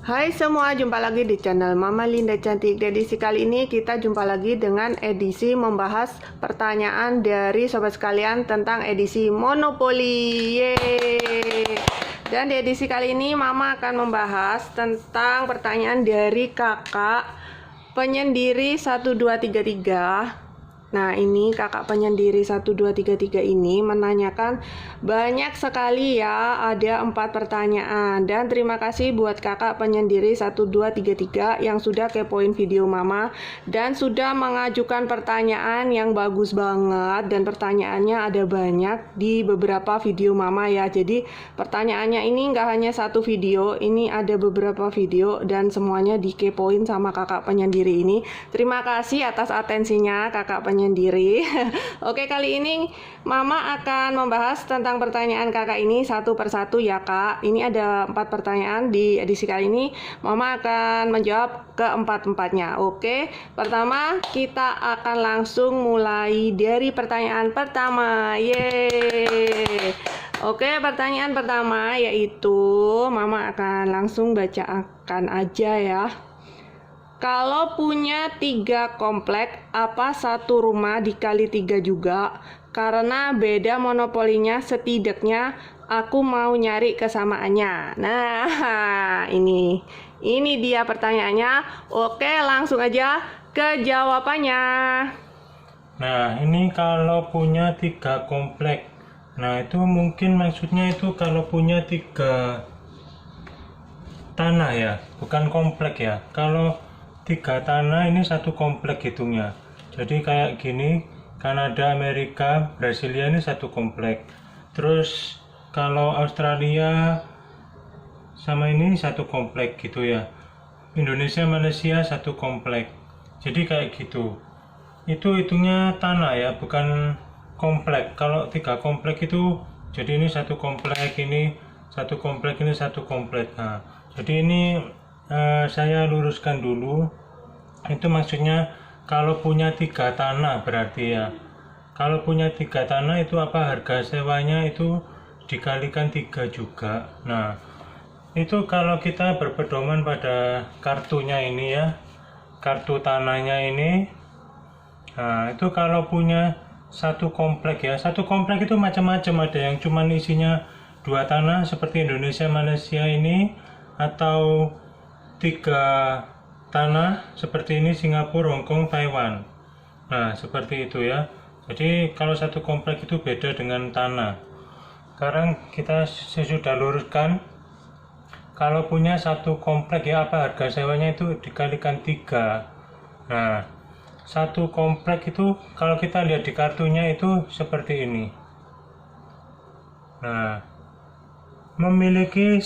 Hai semua, jumpa lagi di channel Mama Linda Cantik. Di edisi kali ini kita jumpa lagi dengan edisi membahas pertanyaan dari sobat sekalian tentang edisi monopoli. Yeay. Dan di edisi kali ini Mama akan membahas tentang pertanyaan dari kakak penyendiri 1233. Nah, ini kakak penyendiri 1233 ini menanyakan banyak sekali ya, ada 4 pertanyaan. Dan terima kasih buat kakak penyendiri 1233 yang sudah kepoin video Mama dan sudah mengajukan pertanyaan yang bagus banget. Dan pertanyaannya ada banyak di beberapa video Mama ya. Jadi pertanyaannya ini nggak hanya satu video, ini ada beberapa video dan semuanya dikepoin sama kakak penyendiri ini. Terima kasih atas atensinya kakak penyendiri. Oke, kali ini Mama akan membahas tentang pertanyaan kakak ini satu persatu ya kak. Ini ada 4 pertanyaan di edisi kali ini. Mama akan menjawab keempat-empatnya. Oke, pertama kita akan langsung mulai dari pertanyaan pertama. Yeay. Oke, pertanyaan pertama yaitu Mama akan langsung bacakan aja ya. Kalau punya 3 komplek, apa satu rumah dikali 3 juga? Karena beda monopolinya, setidaknya aku mau nyari kesamaannya. Nah, ini dia pertanyaannya. Oke, langsung aja ke jawabannya. Nah, ini kalau punya 3 komplek. Nah, itu mungkin maksudnya itu kalau punya 3 tanah ya, bukan komplek ya. Kalau 3 tanah ini satu komplek hitungnya. Jadi kayak gini, Kanada, Amerika, Brasilia ini satu komplek. Terus kalau Australia sama ini satu komplek gitu ya. Indonesia, Malaysia satu komplek. Jadi kayak gitu. Itu hitungnya tanah ya, bukan komplek. Kalau 3 komplek itu, jadi ini satu komplek, ini satu komplek, ini satu komplek. Nah, jadi ini saya luruskan dulu. Itu maksudnya kalau punya 3 tanah berarti ya. Kalau punya 3 tanah itu apa, harga sewanya itu dikalikan 3 juga. Nah, itu kalau kita berpedoman pada kartunya ini ya, kartu tanahnya ini. Nah, itu kalau punya satu komplek ya, satu komplek itu macam-macam, ada yang cuman isinya 2 tanah seperti Indonesia, Malaysia ini, atau 3 tanah seperti ini Singapura, Hong Kong, Taiwan. Nah, seperti itu ya. Jadi kalau satu komplek itu beda dengan tanah. Sekarang kita sudah luruskan. Kalau punya satu komplek ya, apa harga sewanya itu dikalikan 3. Nah, satu komplek itu kalau kita lihat di kartunya itu seperti ini. Nah, memiliki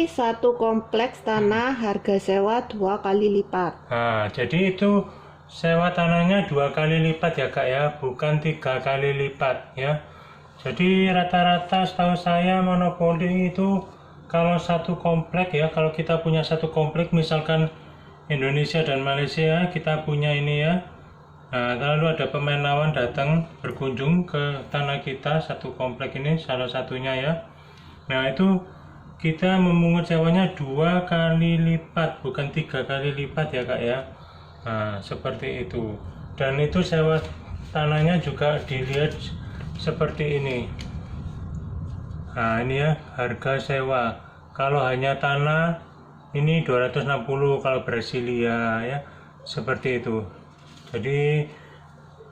satu kompleks tanah harga sewa 2 kali lipat. Nah, jadi itu sewa tanahnya 2 kali lipat ya kak ya, bukan 3 kali lipat ya. Jadi rata-rata setahu saya monopoli itu kalau satu komplek ya, kalau kita punya satu komplek misalkan Indonesia dan Malaysia, kita punya ini ya. Nah, lalu ada pemain lawan datang berkunjung ke tanah kita, satu komplek ini salah satunya ya. Nah, itu kita memungut sewanya 2 kali lipat, bukan 3 kali lipat ya kak ya. Nah, seperti itu. Dan itu sewa tanahnya juga dilihat seperti ini. Nah, ini ya harga sewa. Kalau hanya tanah ini 260, kalau Brasilia ya, seperti itu. Jadi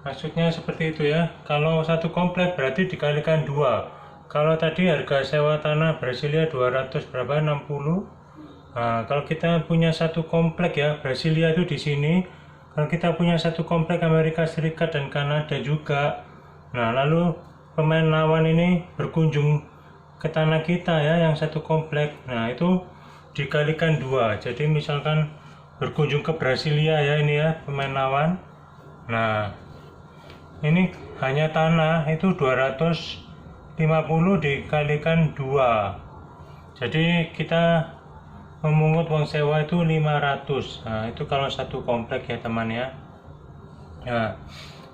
maksudnya seperti itu ya. Kalau satu komplek berarti dikalikan 2. Kalau tadi harga sewa tanah Brasilia 200 berapa, 60. Nah, kalau kita punya satu komplek ya, Brasilia itu di sini. Kalau kita punya satu komplek Amerika Serikat dan Kanada juga. Nah, lalu pemain lawan ini berkunjung ke tanah kita ya, yang satu komplek. Nah, itu dikalikan 2. Jadi misalkan berkunjung ke Brasilia ya, ini ya pemain lawan. Nah, ini hanya tanah itu 250 dikalikan 2. Jadi kita memungut uang sewa itu 500. Nah, itu kalau satu komplek ya teman ya. Nah,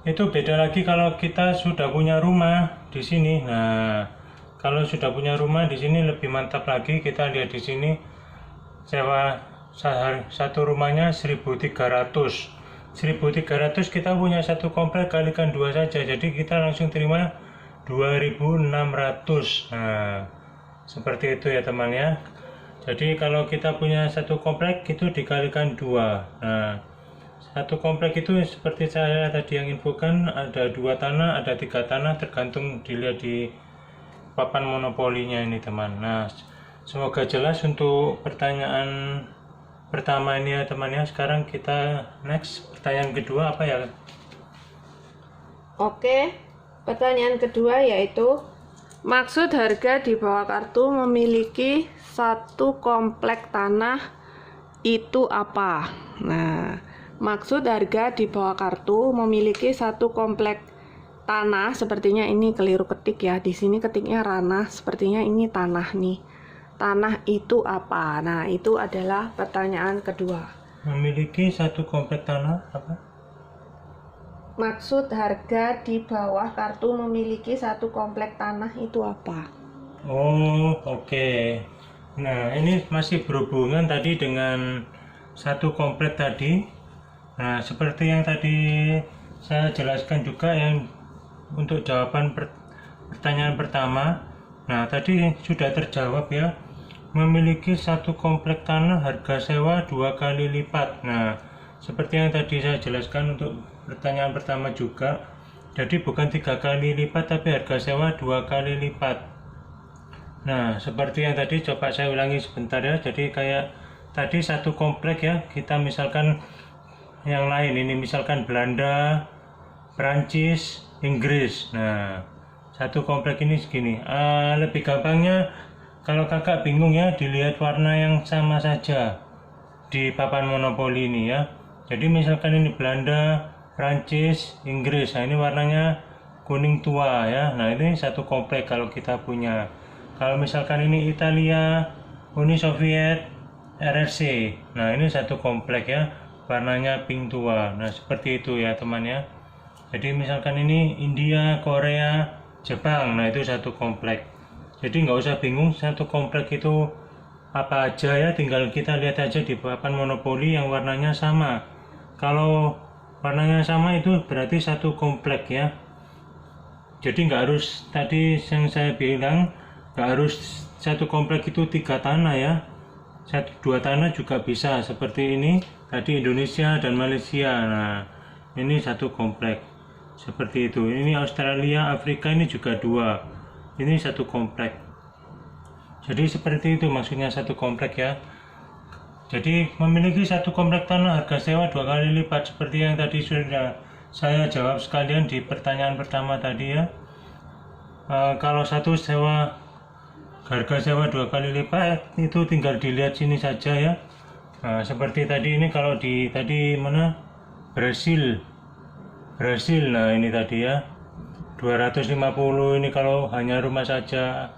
Itu beda lagi kalau kita sudah punya rumah di sini. Nah, kalau sudah punya rumah di sini lebih mantap lagi. Kita lihat di sini sewa satu rumahnya 1.300. 1.300 kita punya satu komplek kalikan 2 saja. Jadi kita langsung terima 2.600. Nah, seperti itu ya teman ya. Jadi kalau kita punya satu komplek itu dikalikan 2. Nah, satu komplek itu seperti saya tadi yang infokan, ada 2 tanah, ada 3 tanah, tergantung dilihat di papan monopolinya ini teman. Nah, semoga jelas untuk pertanyaan pertama ini ya teman ya. Sekarang kita next, pertanyaan kedua apa ya? Oke, pertanyaan kedua yaitu maksud harga di bawah kartu memiliki satu komplek tanah itu apa? Nah, maksud harga di bawah kartu memiliki satu komplek tanah, sepertinya ini keliru ketik ya. Di sini ketiknya ranah, sepertinya ini tanah nih. Tanah itu apa? Nah, itu adalah pertanyaan kedua. Memiliki satu komplek tanah apa? Maksud harga di bawah kartu memiliki satu komplek tanah itu apa? Oh, oke. Nah, ini masih berhubungan tadi dengan satu komplek tadi. Nah, seperti yang tadi saya jelaskan juga yang untuk jawaban pertanyaan pertama. Nah, tadi sudah terjawab ya. Memiliki satu komplek tanah harga sewa 2 kali lipat. Nah, seperti yang tadi saya jelaskan untuk pertanyaan pertama juga. Jadi bukan 3 kali lipat tapi harga sewa 2 kali lipat. Nah, seperti yang tadi coba saya ulangi sebentar ya. Jadi kayak tadi satu komplek ya, kita misalkan yang lain ini misalkan Belanda, Prancis, Inggris. Nah, satu komplek ini segini. Lebih gampangnya kalau kakak bingung ya, dilihat warna yang sama saja di papan monopoli ini ya. Jadi misalkan ini Belanda, Prancis, Inggris. Nah, ini warnanya kuning tua ya. Nah, ini satu komplek kalau kita punya. Kalau misalkan ini Italia, Uni Soviet, RRC. Nah, ini satu komplek ya. Warnanya pink tua. Nah, seperti itu ya teman ya. Jadi misalkan ini India, Korea, Jepang. Nah, itu satu komplek. Jadi nggak usah bingung satu komplek itu apa aja ya, tinggal kita lihat aja di papan monopoli yang warnanya sama. Kalau warnanya sama itu berarti satu komplek ya. Jadi nggak harus tadi yang saya bilang, nggak harus satu komplek itu 3 tanah ya. 2 tanah juga bisa seperti ini tadi Indonesia dan Malaysia. Nah, ini satu komplek seperti itu. Ini Australia, Afrika ini juga 2. Ini satu komplek. Jadi seperti itu maksudnya satu komplek ya. Jadi memiliki satu komplek tanah harga sewa 2 kali lipat seperti yang tadi sudah saya jawab sekalian di pertanyaan pertama tadi ya. Kalau satu harga sewa 2 kali lipat itu tinggal dilihat sini saja ya. Nah, seperti tadi ini kalau di tadi mana Brasil. Nah ini tadi ya 250 ini kalau hanya rumah saja.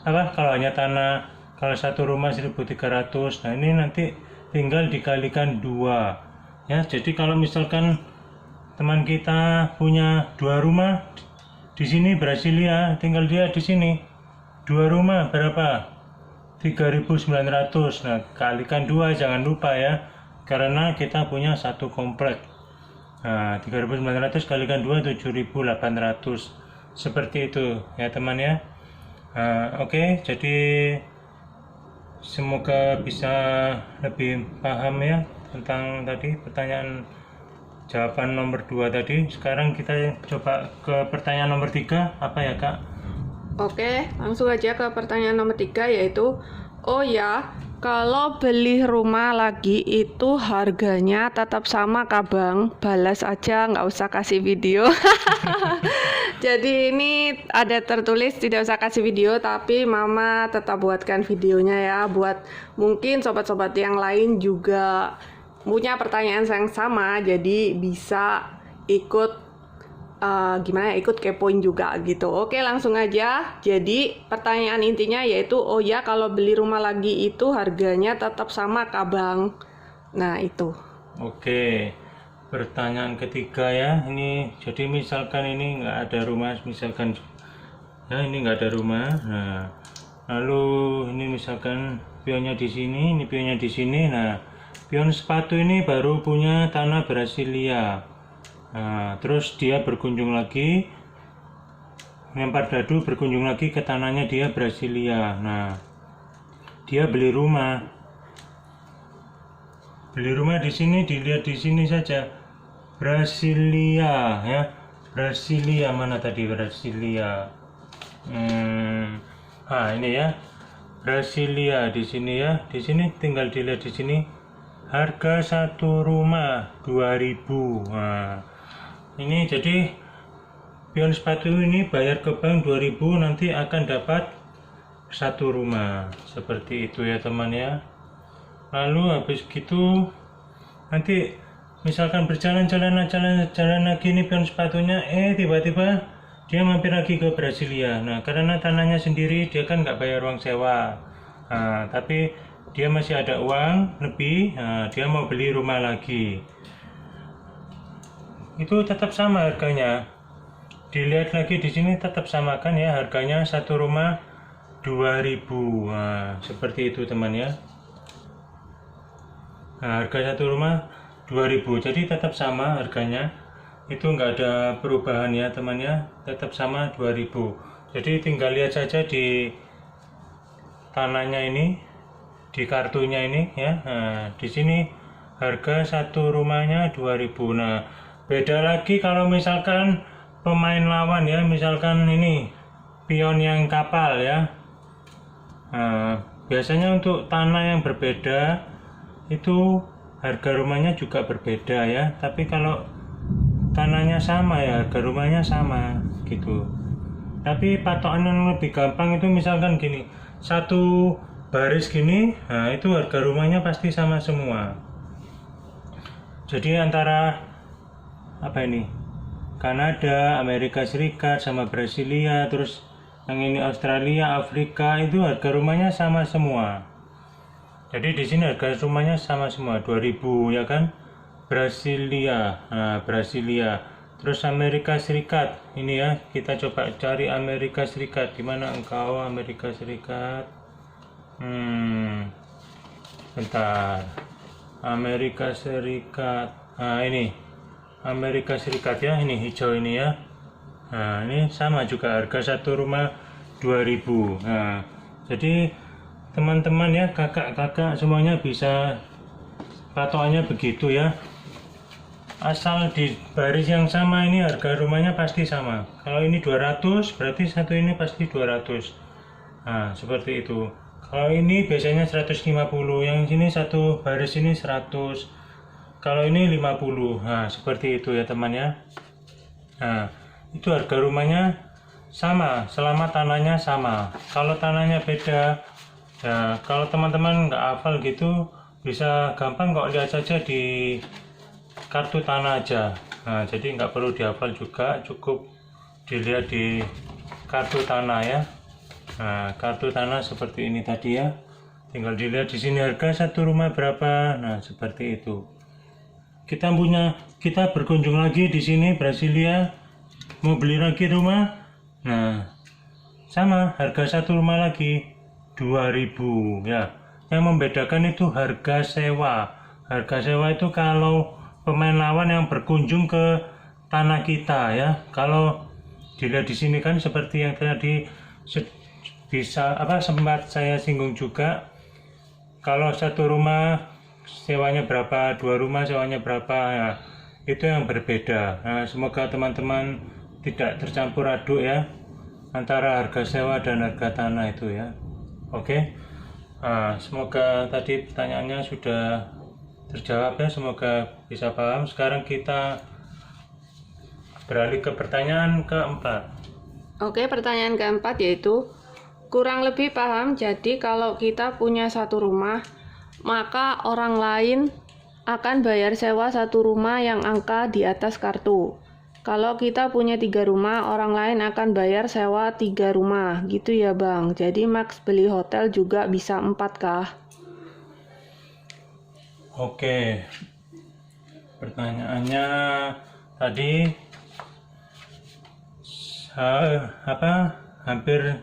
Kalau hanya tanah, kalau satu rumah 1.300. Nah, ini nanti tinggal dikalikan 2 ya. Jadi kalau misalkan teman kita punya 2 rumah di sini Brasilia, tinggal dia di sini 2 rumah berapa? 3.900. Nah, kalikan 2 jangan lupa ya, karena kita punya satu komplek. Nah, 3.900 kalikan 2 7.800. Seperti itu ya teman ya. Oke, jadi semoga bisa lebih paham ya tentang tadi pertanyaan jawaban nomor 2 tadi. Sekarang kita coba ke pertanyaan nomor 3. Apa ya kak? Oke, langsung aja ke pertanyaan nomor 3 yaitu, oh ya, kalau beli rumah lagi itu harganya tetap sama kah bang? Balas aja, nggak usah kasih video. Jadi ini ada tertulis tidak usah kasih video, tapi mama tetap buatkan videonya ya, buat mungkin sobat-sobat yang lain juga punya pertanyaan yang sama, jadi bisa ikut ikut kepoin juga gitu. Oke, langsung aja. Jadi pertanyaan intinya yaitu, oh ya, kalau beli rumah lagi itu harganya tetap sama kah bang? Nah itu. Oke, pertanyaan ketiga ya. Ini jadi misalkan ini nggak ada rumah, misalkan ya ini nggak ada rumah. Nah, lalu ini misalkan pionnya di sini, ini pionnya di sini. Nah, pion sepatu ini baru punya tanah Brasilia. Nah, terus dia berkunjung lagi, lempar dadu berkunjung lagi ke tanahnya dia Brasilia. Nah, dia beli rumah. Beli rumah di sini, dilihat di sini saja. Brasilia ya. Brasilia mana tadi Brasilia? Ini ya. Brasilia di sini ya. Di sini tinggal dilihat di sini. Harga satu rumah 2000. Nah, ini jadi pion sepatu ini bayar ke bank 2000, nanti akan dapat satu rumah. Seperti itu ya teman ya. Lalu habis gitu nanti misalkan berjalan-jalan lagi ini pion sepatunya, tiba-tiba dia mampir lagi ke Brasilia. Nah, karena tanahnya sendiri dia kan nggak bayar uang sewa. Nah, tapi dia masih ada uang lebih. Nah, dia mau beli rumah lagi. Itu tetap sama harganya. Dilihat lagi di sini tetap sama kan ya, harganya satu rumah 2000. Nah, seperti itu teman ya. Nah, harga satu rumah 2000, jadi tetap sama harganya. Itu enggak ada perubahan ya teman ya, tetap sama 2000. Jadi tinggal lihat saja di tanahnya ini, di kartunya ini ya. Nah, di sini harga satu rumahnya 2000. Nah, beda lagi kalau misalkan pemain lawan ya, misalkan ini pion yang kapal ya. Nah, biasanya untuk tanah yang berbeda itu harga rumahnya juga berbeda ya, tapi kalau tanahnya sama ya harga rumahnya sama gitu. Tapi patokan yang lebih gampang itu misalkan gini, satu baris gini, nah itu harga rumahnya pasti sama semua. Jadi antara apa ini, Kanada, Amerika Serikat sama Brasilia, terus yang ini Australia, Afrika, itu harga rumahnya sama semua. Jadi di sini harga rumahnya sama semua 2000 ya kan. Brasilia, nah Brasilia. Terus Amerika Serikat, ini ya kita coba cari Amerika Serikat. Di mana engkau Amerika Serikat? Bentar. Amerika Serikat. Nah ini Amerika Serikat ya, ini hijau ini ya. Nah ini sama juga harga satu rumah 2000. Nah jadi teman-teman ya, kakak-kakak semuanya bisa patokannya begitu ya. Asal di baris yang sama ini harga rumahnya pasti sama. Kalau ini 200 berarti satu ini pasti 200. Nah seperti itu. Kalau ini biasanya 150, yang sini satu baris ini 100. Kalau ini 50. Nah seperti itu ya teman ya. Nah itu harga rumahnya sama selama tanahnya sama. Kalau tanahnya beda ya, kalau teman-teman nggak hafal gitu bisa gampang kok, lihat saja di kartu tanah aja. Nah jadi nggak perlu dihafal juga, cukup dilihat di kartu tanah ya. Nah kartu tanah seperti ini tadi ya, tinggal dilihat di sini harga satu rumah berapa. Nah seperti itu. Kita berkunjung lagi di sini Brasilia, mau beli lagi rumah. Nah sama harga satu rumah lagi 2000 ya. Yang membedakan itu harga sewa. Harga sewa itu kalau pemain lawan yang berkunjung ke tanah kita ya. Kalau dilihat di sini kan seperti yang tadi sempat saya singgung juga. Kalau satu rumah sewanya berapa, dua rumah sewanya berapa ya, itu yang berbeda. Nah, semoga teman-teman tidak tercampur aduk ya antara harga sewa dan harga tanah itu ya. Oke. Nah, semoga tadi pertanyaannya sudah terjawab ya, semoga bisa paham. Sekarang kita beralih ke pertanyaan keempat. Oke, pertanyaan keempat yaitu kurang lebih paham. Jadi kalau kita punya satu rumah, maka orang lain akan bayar sewa satu rumah yang angka di atas kartu. Kalau kita punya 3 rumah, orang lain akan bayar sewa 3 rumah, gitu ya Bang. Jadi Max beli hotel juga bisa 4 kah? Oke. Pertanyaannya tadi hampir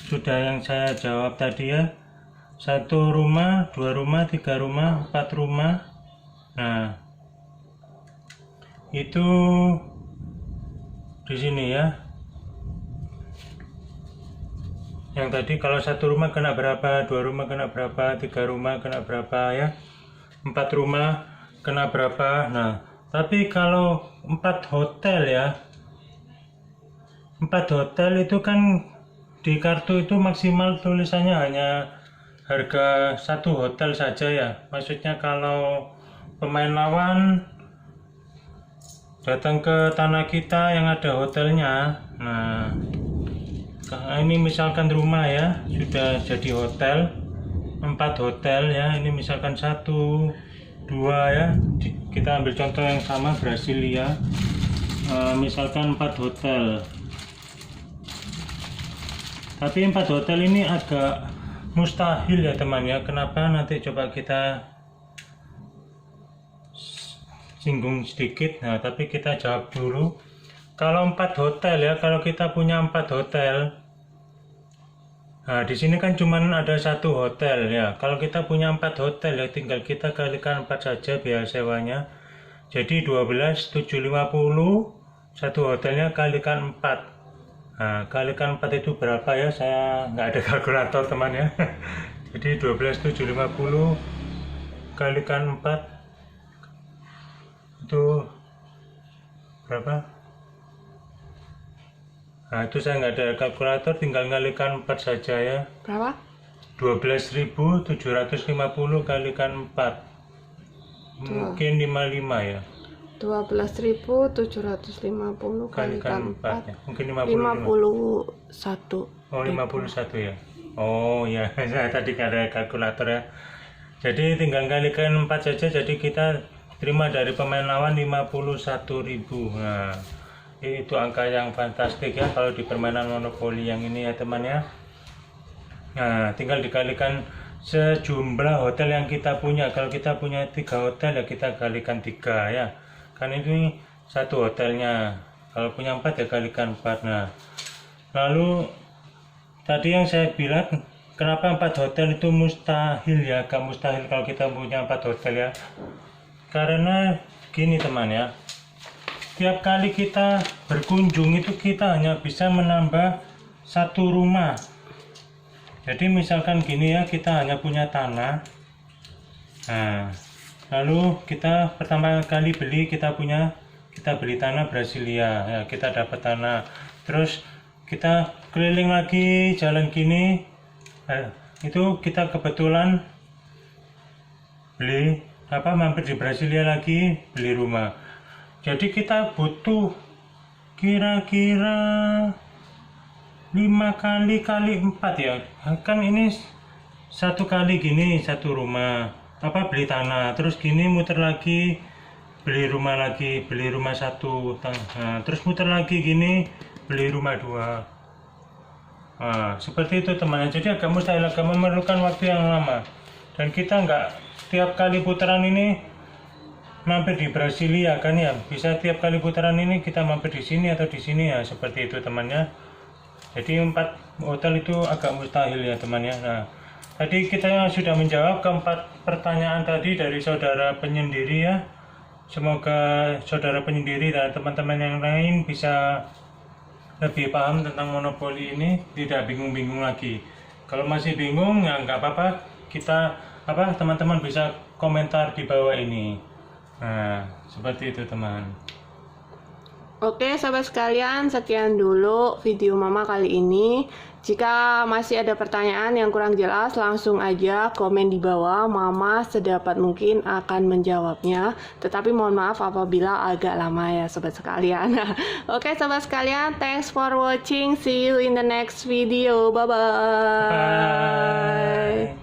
sudah yang saya jawab tadi ya. 1 rumah, 2 rumah, 3 rumah, 4 rumah. Nah, itu di sini ya. Yang tadi kalau 1 rumah kena berapa, 2 rumah kena berapa, 3 rumah kena berapa ya. 4 rumah kena berapa. Nah, tapi kalau 4 hotel ya. 4 hotel itu kan di kartu itu maksimal tulisannya hanya harga 1 hotel saja ya. Maksudnya kalau pemain lawan datang ke tanah kita yang ada hotelnya, nah ini misalkan rumah ya sudah jadi hotel, 4 hotel ya, ini misalkan 1, 2 ya, kita ambil contoh yang sama Brasilia, misalkan 4 hotel. Tapi 4 hotel ini agak mustahil ya teman ya. Kenapa? Nanti coba kita singgung sedikit. Nah, tapi kita jawab dulu. Kalau 4 hotel ya, kalau kita punya 4 hotel. Nah, di sini kan cuman ada 1 hotel ya. Kalau kita punya 4 hotel ya, tinggal kita kalikan 4 saja biaya sewanya. Jadi 12.750, 1 hotelnya kalikan 4. Nah, kalikan 4 itu berapa ya? Saya nggak ada kalkulator teman ya. Jadi 12.750 kalikan 4 itu berapa? Nah, itu saya nggak ada kalkulator, tinggal kalikan 4 saja ya. Berapa? 12.750 kalikan 4. Mungkin 55 ya. 12.750 kalikan 4 ya. Mungkin 51. Oh, 51 ya. Oh ya, saya tadi nggak ada kalkulator ya. Jadi tinggal kalikan 4 saja, jadi kita terima dari pemain lawan 51.000. Nah, itu angka yang fantastik ya kalau di permainan monopoli yang ini ya teman ya. Nah, tinggal dikalikan sejumlah hotel yang kita punya. Kalau kita punya 3 hotel ya kita kalikan 3 ya. Kan ini 1 hotelnya. Kalau punya 4 ya kalikan 4. Nah, lalu tadi yang saya bilang kenapa 4 hotel itu mustahil ya, agak mustahil kalau kita punya 4 hotel ya. Karena gini teman ya, tiap kali kita berkunjung itu kita hanya bisa menambah 1 rumah. Jadi misalkan gini ya, kita hanya punya tanah. Nah, lalu kita pertama kali beli kita beli tanah Brasilia ya, kita dapat tanah. Terus kita keliling lagi jalan gini, itu kita kebetulan mampir di Brasilia lagi beli rumah. Jadi kita butuh kira-kira 5 kali 4 ya. Kan ini 1 kali gini 1 rumah, beli tanah, terus gini muter lagi beli rumah lagi, beli rumah 1, nah, terus muter lagi gini beli rumah 2. Nah, seperti itu teman. Jadi agak mustahil, agak memerlukan waktu yang lama. Dan kita nggak tiap kali putaran ini mampir di Brasilia kan ya. Bisa tiap kali putaran ini kita mampir di sini atau di sini ya, seperti itu temannya. Jadi 4 hotel itu agak mustahil ya temannya. Nah, tadi kita sudah menjawab ke-4 pertanyaan tadi dari saudara penyendiri ya. Semoga saudara penyendiri dan teman-teman yang lain bisa lebih paham tentang monopoli ini, tidak bingung-bingung lagi. Kalau masih bingung ya nggak apa-apa, teman-teman bisa komentar di bawah ini. Nah, seperti itu teman. Oke sahabat sekalian, sekian dulu video mama kali ini. Jika masih ada pertanyaan yang kurang jelas, langsung aja komen di bawah. Mama sedapat mungkin akan menjawabnya. Tetapi mohon maaf apabila agak lama ya sahabat sekalian. Oke sahabat sekalian, thanks for watching. See you in the next video. Bye-bye. Bye.